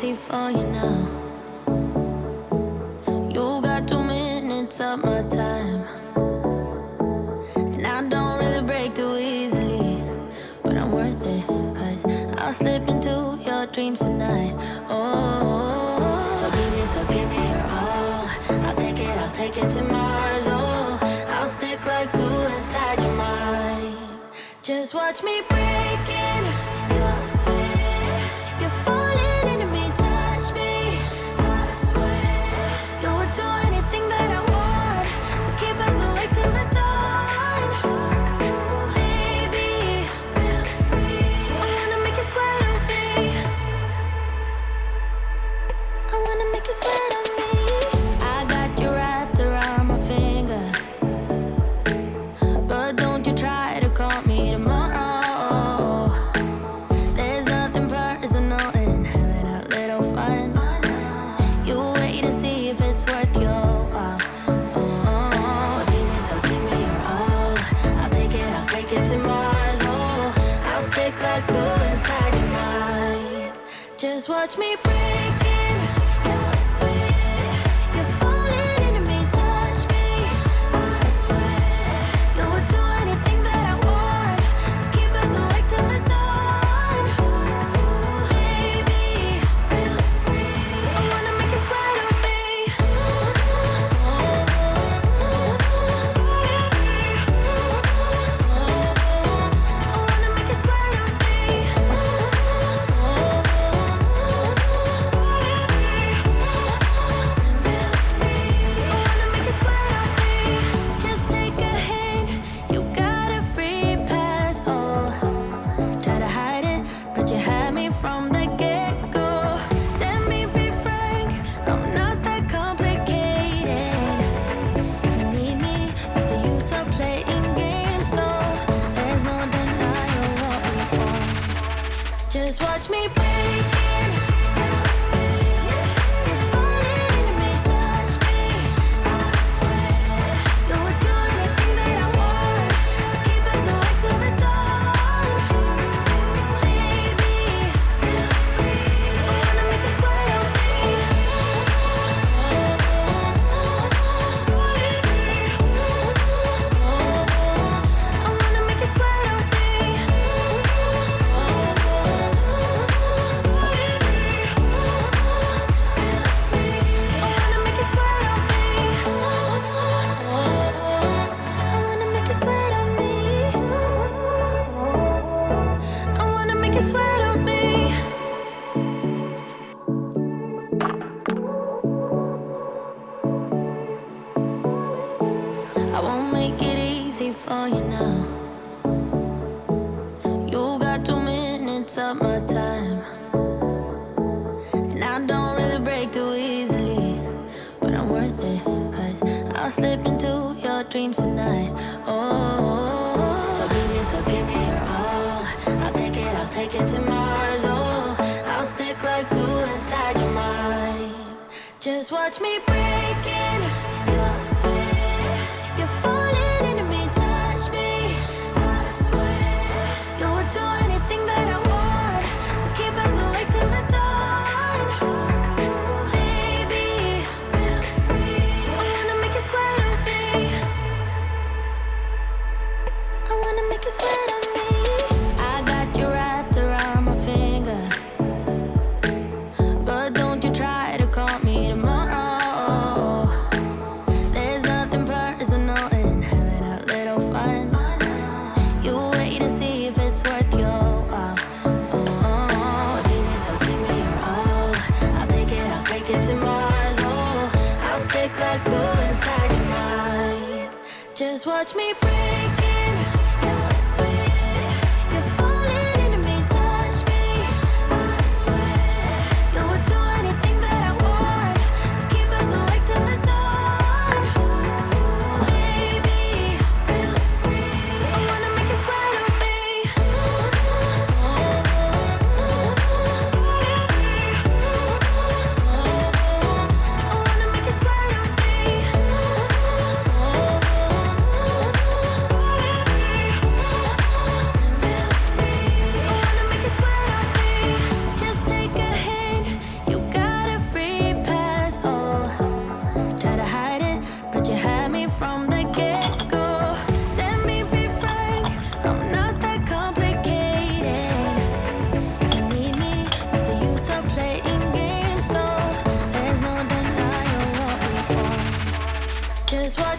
easy for you now. You got 2 minutes of my time, and I don't really break too easily, but I'm worth it, 'cause I'll slip into your dreams tonight. Oh, so give me your all. I'll take it to Mars. Oh, I'll stick like glue inside your mind. Just watch me break in. You're sweet. You're falling into me, touch me. I swear you would do anything that I want. So keep us awake till the dawn. Ooh, baby, feel free. I wanna make you sweat on me. I wanna make you sweat on me. I got you wrapped around my finger, but don't you try to call me tomorrow. There's nothing personal in having a little fun. You wait and see if it's worth your while. So give me your all. I'll take it to Mars. Oh, I'll stick like glue inside your mind. Just watch me break in. You're sweet. You're falling into me, touch me. I swear you would do anything that I want. So keep us awake till the dawn. Ooh, baby, feel free. I wanna make you sweat on me. I wanna make you sweat on me. Feel free. I wanna make you sweat on me. Just take a hint. You got a free pass. Oh, try to hide it, but you had me from the get-go. Let me be frank, I'm not that complicated. If you need me, what's the use of playing games? No, there's no denying what we want. Just watch me break in. You're sweet. You're falling into me, touch me. I swear you would do anything that I want. So keep us awake till the dawn. Ooh, baby, feel free. I wanna make you sweat on me. I wanna make you sweat on me. Feel free. I wanna make you sweat on me. I wanna make you sweat on me. I wanna make you sweat on me. I won't make it easy for you now. You got 2 minutes of my time, and I don't really break too easily, but I'm worth it, 'cause I'll slip into your dreams tonight. Oh, so give me your all. I'll take it to Mars. Oh, I'll stick like glue inside your mind. Just watch me break in. You're sweet. You're falling into me, touch me. I swear you would do anything that I want. So keep us awake till the dawn. Ooh, baby, feel free. I wanna make you sweat on me. I wanna make you sweat on me. I got you wrapped around my finger, but don't you try to call me tomorrow. There's nothing personal in having a little fun. You wait and see if it's worth your while. So give me your all. I'll take it to Mars. Oh, I'll stick like glue inside your mind. Just watch me break in. You're sweet. You're falling into me, touch me. I swear you would do anything that I want. So keep us awake till the dawn. Ooh, baby, feel free. I wanna make you sweat on me. I wanna make you sweat on me.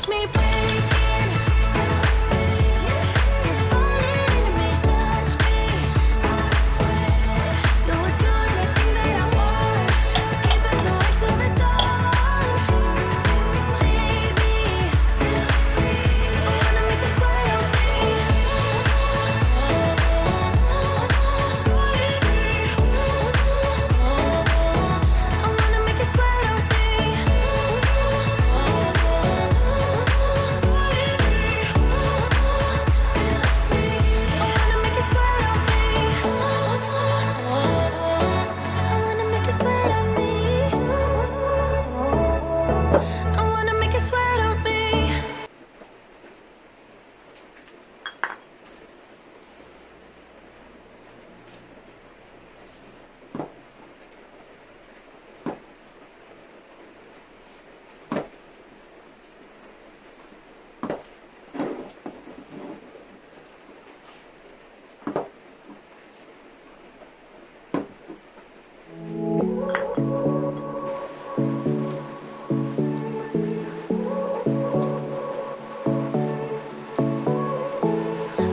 watch me breaking. I swear, you're falling into me, touch me. I swear, you would do anything that I want to keep us awake till the dawn. Baby, feel free. I wanna make you sweat on me. I wanna make you sweat on me.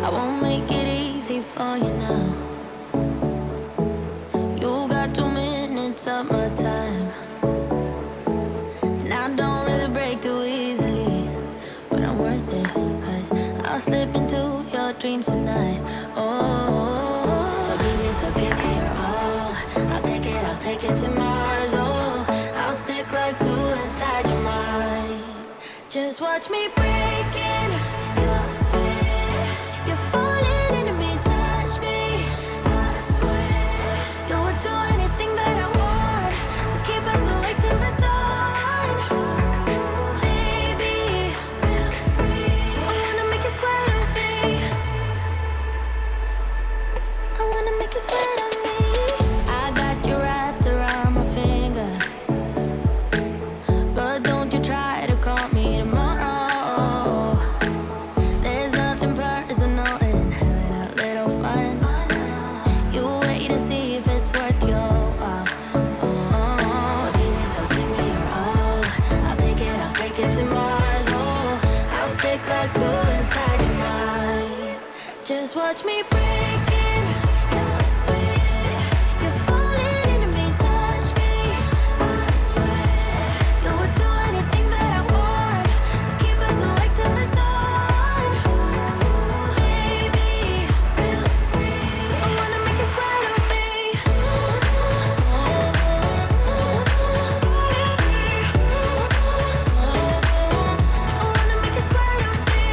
I won't make it easy for you now. You got 2 minutes of my time, and I don't really break too easily, but I'm worth it, 'cause I'll slip into your dreams tonight. Oh, so give me your all. I'll take it to Mars. Oh, I'll stick like glue inside your mind. Just watch me breaking. You're sweet. You're falling into me, touch me. I swear, you would do anything that I want, so keep us awake till the dawn. Baby, feel free. I wanna make you sweat on me. I wanna make you sweat on me. I got you wrapped around my finger, but don't you try to call me tomorrow. There's nothing personal in having a little fun. You wait and see if it's worth your while. So give me your all. I'll take it to Mars. Oh, I'll stick like glue inside your mind. Just watch me breaking. You're sweet. You're falling into me, touch me. I swear, you would do anything that I want, so keep us awake till the dawn. Baby, feel free. I wanna make you sweat on me. I wanna make you sweat on me.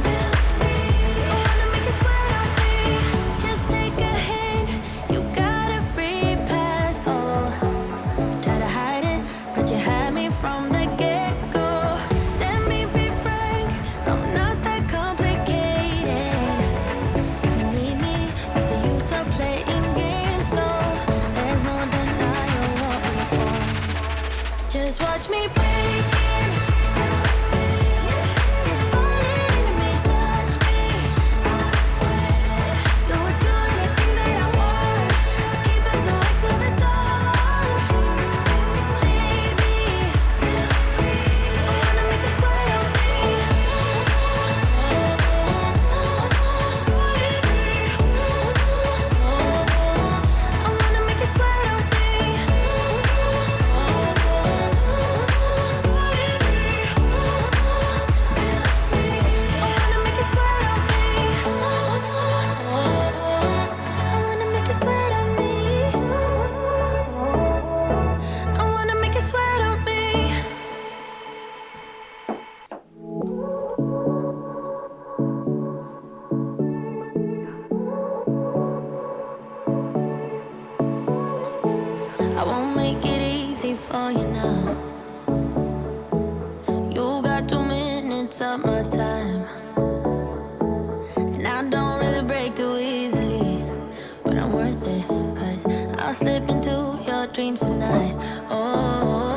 Feel free. I wanna make you sweat on me. Just take a hint. You got a free pass. Oh, try to hide it, but you had me from the get-go. Let me be frank, I'm not that complicated. If you need me, what's the use of playing games? No, there's no denying what we want. Just watch me breaking. You're sweet. You're falling into me, touch me. I swear, you would do anything that I want, so keep us awake till the dawn. Baby, feel free. I wanna make you sweat on me. I wanna make you sweat on me. Feel free. I wanna make you sweat on me. I wanna make you sweat on me. I wanna make you sweat on me. I won't make it easy for you now. You got 2 minutes of my time, and I don't really break too easily, but I'm worth it, 'cause I'll slip into your dreams tonight. Oh,